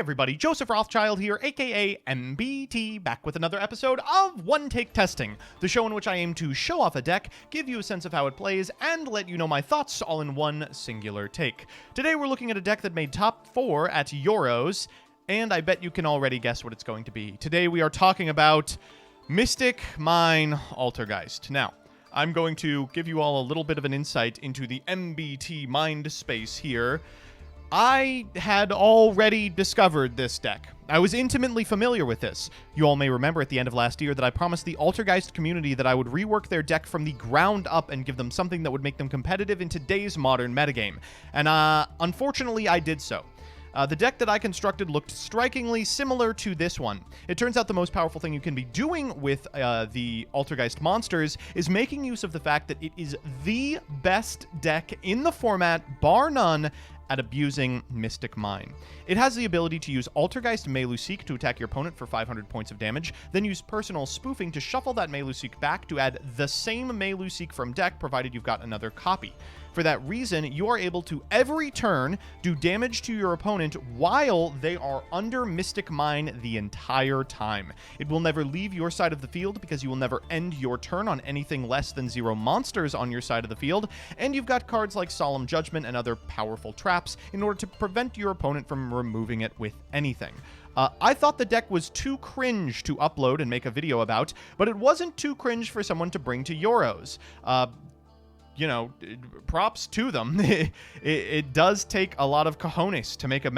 everybody, Joseph Rothschild here, aka MBT, back with another episode of One Take Testing, the show in which I aim to show off a deck, give you a sense of how it plays, and let you know my thoughts all in one singular take. Today we're looking at a deck that made top 4 at Euros, and I bet you can already guess what it's going to be. Today we are talking about Mystic Mine Altergeist. Now, I'm going to give you all a little bit of an insight into the MBT mind space here. I had already discovered this deck. I was intimately familiar with this. You all may remember at the end of last year that I promised the ALTERGEIST community that I would rework their deck from the ground up and give them something that would make them competitive in today's modern metagame. And unfortunately, I did so. The deck that I constructed looked strikingly similar to this one. It turns out the most powerful thing you can be doing with the ALTERGEIST monsters is making use of the fact that it is the best deck in the format, bar none, at abusing Mystic Mine. It has the ability to use ALTERGEIST Meluseek to attack your opponent for 500 points of damage, then use Personal Spoofing to shuffle that Meluseek back to add the same Meluseek from deck, provided you've got another copy. For that reason, you are able to, every turn, do damage to your opponent while they are under Mystic Mine the entire time. It will never leave your side of the field because you will never end your turn on anything less than 0 monsters on your side of the field, and you've got cards like Solemn Judgment and other powerful traps in order to prevent your opponent from removing it with anything. I thought the deck was too cringe to upload and make a video about, but it wasn't too cringe for someone to bring to Euros. You know, props to them. It does take a lot of cojones to make a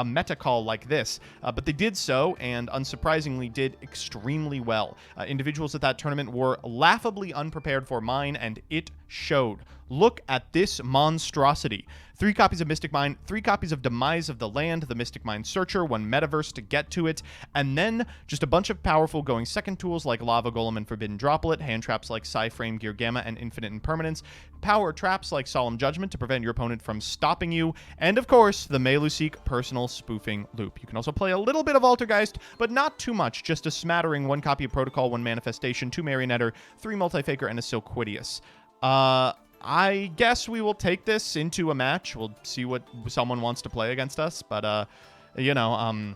meta call like this, but they did so, and unsurprisingly did extremely well. Individuals at that tournament were laughably unprepared for mine, and it showed. Look at this monstrosity. 3 copies of Mystic Mine, 3 copies of Demise of the Land, the Mystic Mine Searcher, 1 Metaverse to get to it, and then just a bunch of powerful going second tools like Lava Golem and Forbidden Droplet, hand traps like Psyframe, Gear Gamma, and Infinite Impermanence, power traps like Solemn Judgment to prevent your opponent from stopping you, and of course, the Meluseek Personal Spoofing Loop. You can also play a little bit of Altergeist, but not too much, just a smattering. 1 copy of Protocol, 1 Manifestation, 2 Marionetter, 3 Multifaker, and a Silquidius. I guess we will take this into a match. We'll see what someone wants to play against us, but, you know,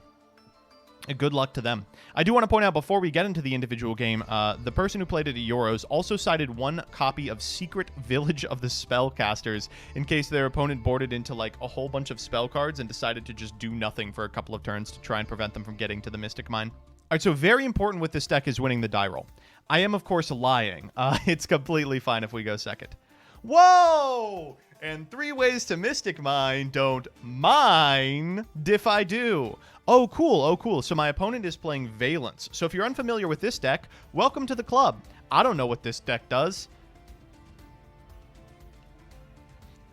good luck to them. I do want to point out before we get into the individual game, the person who played it at Euros also cited 1 copy of Secret Village of the Spellcasters in case their opponent boarded into like a whole bunch of spell cards and decided to just do nothing for a couple of turns to try and prevent them from getting to the Mystic Mine. All right, so very important with this deck is winning the die roll. I am, of course, lying. It's completely fine if we go second. Whoa! And 3 ways to Mystic Mine, don't mind if I do. Oh, cool. Oh, cool. So my opponent is playing Vaylantz. So if you're unfamiliar with this deck, welcome to the club. I don't know what this deck does.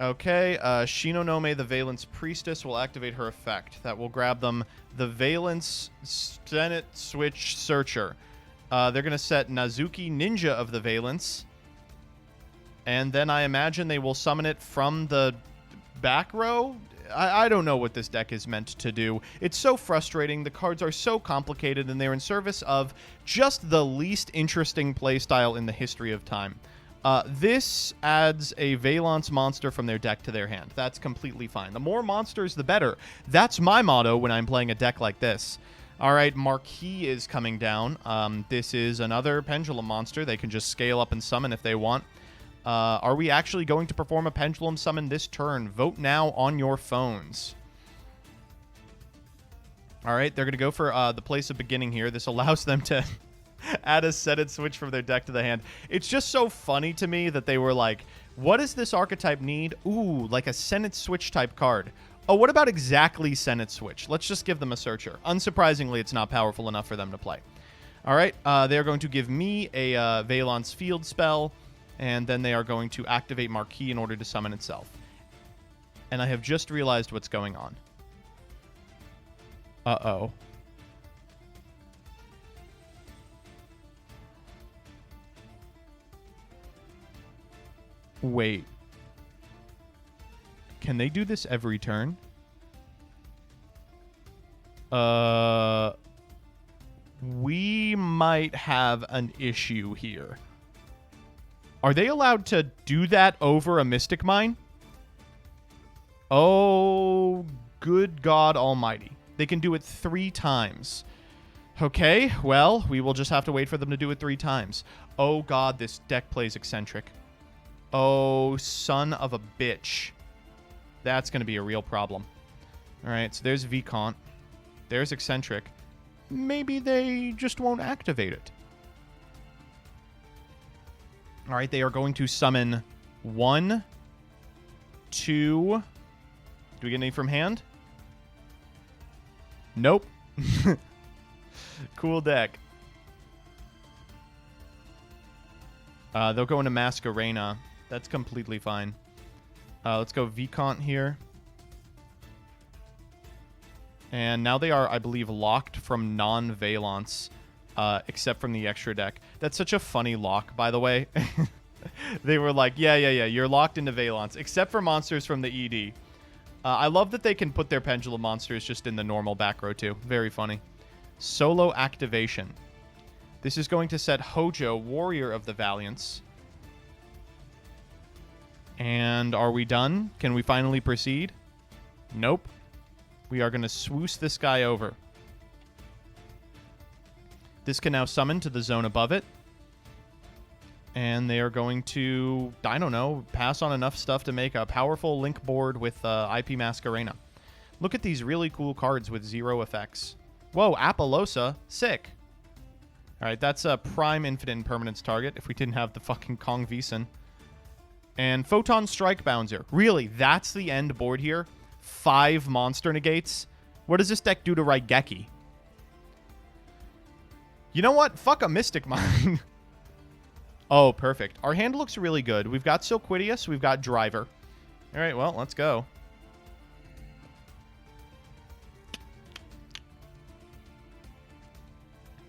Okay, Shinonome, the Vaylantz Priestess, will activate her effect. That will grab them the Vaylantz Senate Switch Searcher. They're going to set Nazuki, Ninja of the Vaylantz. And then I imagine they will summon it from the back row? I don't know what this deck is meant to do. It's so frustrating. The cards are so complicated, and they're in service of just the least interesting playstyle in the history of time. This adds a Vaylantz monster from their deck to their hand. That's completely fine. The more monsters, the better. That's my motto when I'm playing a deck like this. All right, Marquis is coming down. This is another Pendulum monster. They can just scale up and summon if they want. Are we actually going to perform a Pendulum Summon this turn? Vote now on your phones. All right, they're going to go for the Place of Beginning here. This allows them to add a set and switch from their deck to the hand. It's just so funny to me that they were like, what does this archetype need? Ooh, like a Senate Switch type card. Oh, what about exactly Senate Switch? Let's just give them a Searcher. Unsurprisingly, it's not powerful enough for them to play. All right, they're going to give me a Vaylantz Field spell, and then they are going to activate Marquis in order to summon itself. And I have just realized what's going on. Uh-oh. Wait. Can they do this every turn? We might have an issue here. Are they allowed to do that over a Mystic Mine? Oh, good God almighty. They can do it 3 times. Okay, well, we will just have to wait for them to do it 3 times. Oh god, this deck plays eccentric. Oh, son of a bitch. That's going to be a real problem. Alright, so there's Vicomte. There's eccentric. Maybe they just won't activate it. Alright, they are going to summon 1, 2... Do we get any from hand? Nope. Cool deck. They'll go into Masquerena. That's completely fine. Let's go Vicomte here. And now they are, I believe, locked from non-Vaylantz, except from the extra deck. That's such a funny lock, by the way. They were like, yeah, you're locked into Vaylantz, except for monsters from the ED. I love that they can put their pendulum monsters just in the normal back row, too. Very funny. Solo activation. This is going to set Hojo, Warrior of the Vaylantz. And are we done? Can we finally proceed? Nope. We are going to swoosh this guy over. This can now summon to the zone above it. And they are going to, I don't know, pass on enough stuff to make a powerful link board with IP Masquerena. Look at these really cool cards with 0 effects. Whoa, Apollosa. Sick. Alright, that's a prime infinite impermanence target if we didn't have the fucking Kong Vison. And Photon Strike Bouncer. Really, that's the end board here? 5 monster negates? What does this deck do to Raigeki? You know what? Fuck a Mystic Mine. Oh, perfect. Our hand looks really good. We've got Silquidius. We've got Driver. All right, well, let's go.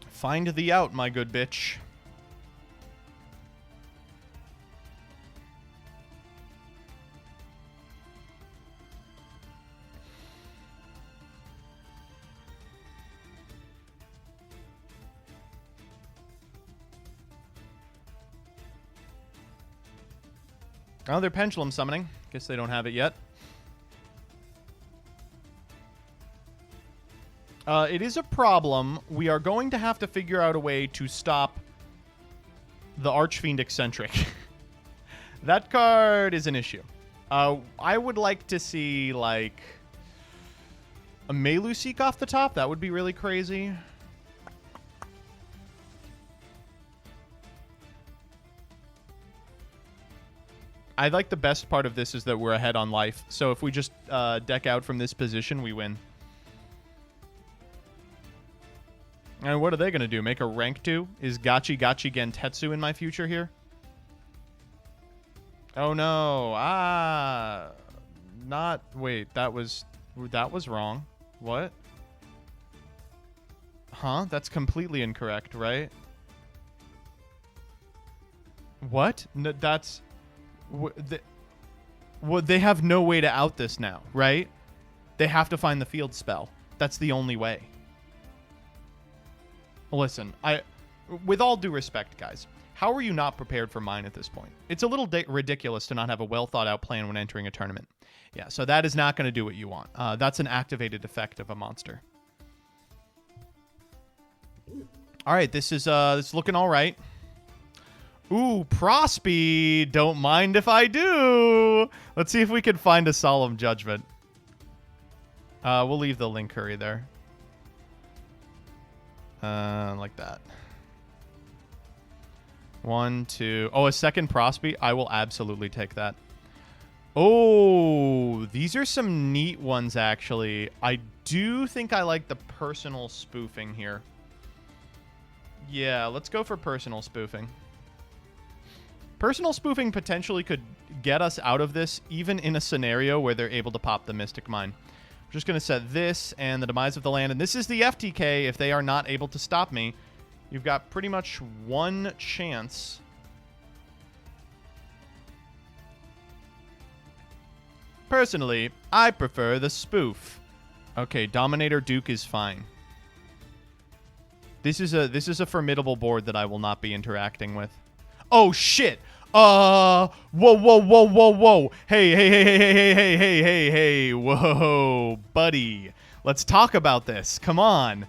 Find thee out, my good bitch. Oh, they're pendulum summoning. Guess they don't have it yet. It is a problem. We are going to have to figure out a way to stop the Archfiend Eccentric. That card is an issue. I would like to see, like, a Meluseek off the top. That would be really crazy. I like the best part of this is that we're ahead on life. So if we just deck out from this position, we win. And what are they going to do? Make a rank 2? Is Gachi Gentetsu in my future here? Oh no. Not... Wait, that was wrong. What? Huh? That's completely incorrect, right? What? No, that's... Well, they have no way to out this now, right? They have to find the field spell. That's the only way. Listen, with all due respect, guys, how are you not prepared for mine at this point? It's a little ridiculous to not have a well-thought-out plan when entering a tournament. Yeah, so that is not going to do what you want. That's an activated effect of a monster. All right, this is looking all right. Ooh, Prospe. Don't mind if I do. Let's see if we can find a Solemn Judgment. We'll leave the Link Curry there. Like that. 1, 2. Oh, a second Prospe. I will absolutely take that. Oh, these are some neat ones, actually. I do think I like the personal spoofing here. Yeah, let's go for personal spoofing. Personal spoofing potentially could get us out of this, even in a scenario where they're able to pop the Mystic Mine. We're just going to set this and the Demise of the Land, and this is the FTK if they are not able to stop me. You've got pretty much one chance. Personally, I prefer the spoof. Okay, Dominator Duke is fine. This is a formidable board that I will not be interacting with. Oh, shit. Whoa. Hey. Whoa, buddy. Let's talk about this. Come on.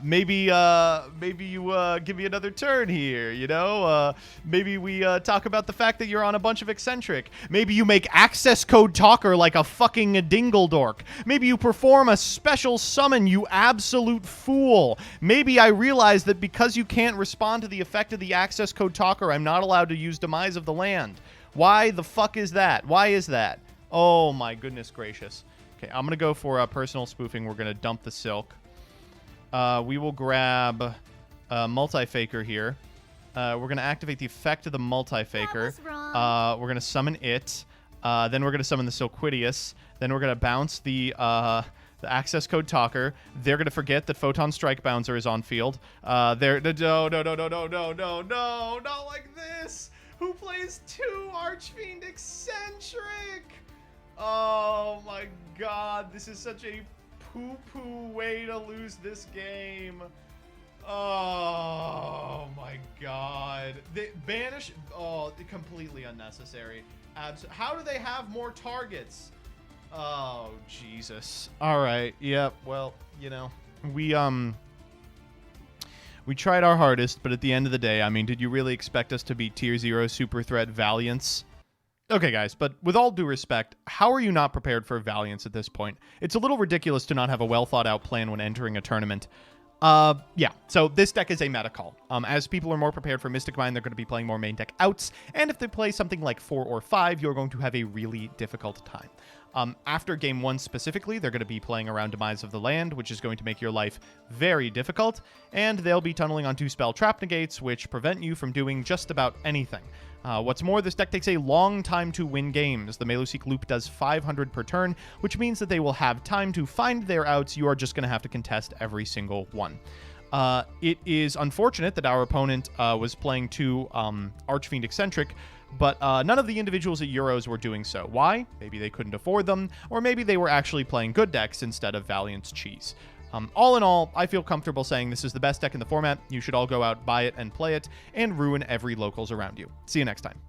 Maybe you give me another turn here, you know? Maybe we talk about the fact that you're on a bunch of eccentric. Maybe you make access code talker like a fucking dingledork. Maybe you perform a special summon, you absolute fool. Maybe I realize that because you can't respond to the effect of the access code talker, I'm not allowed to use Demise of the Land. Why the fuck is that? Why is that? Oh my goodness gracious. Okay, I'm going to go for personal spoofing. We're going to dump the silk. We will grab multi-faker here. We're going to activate the effect of the multi-faker. We're going to summon it. Then we're going to summon the Silquidius. Then we're going to bounce the access code talker. They're going to forget that Photon Strike Bouncer is on field. No, not like this. Who plays 2 Archfiend Eccentric? Oh my god, this is such a poo-poo way to lose this game. Oh my god. They banish. Oh, completely unnecessary. How do they have more targets? Oh, Jesus. All right. Yep. Well, you know, we tried our hardest, but at the end of the day, I mean, did you really expect us to be tier 0 super threat Vaylantz? Okay, guys, but with all due respect, how are you not prepared for Vaylantz at this point? It's a little ridiculous to not have a well-thought-out plan when entering a tournament. Yeah, so this deck is a meta call. As people are more prepared for Mystic Mine, they're going to be playing more main deck outs, and if they play something like 4 or 5, you're going to have a really difficult time. After Game 1 specifically, they're going to be playing around Demise of the Land, which is going to make your life very difficult, and they'll be tunneling on 2 spell trap negates, which prevent you from doing just about anything. What's more, this deck takes a long time to win games. The Meluseek loop does 500 per turn, which means that they will have time to find their outs. You are just going to have to contest every single one. It is unfortunate that our opponent was playing 2 Archfiend Eccentric, but none of the individuals at Euros were doing so. Why? Maybe they couldn't afford them, or maybe they were actually playing good decks instead of Vaylantz cheese. All in all, I feel comfortable saying this is the best deck in the format. You should all go out, buy it, and play it, and ruin every locals around you. See you next time.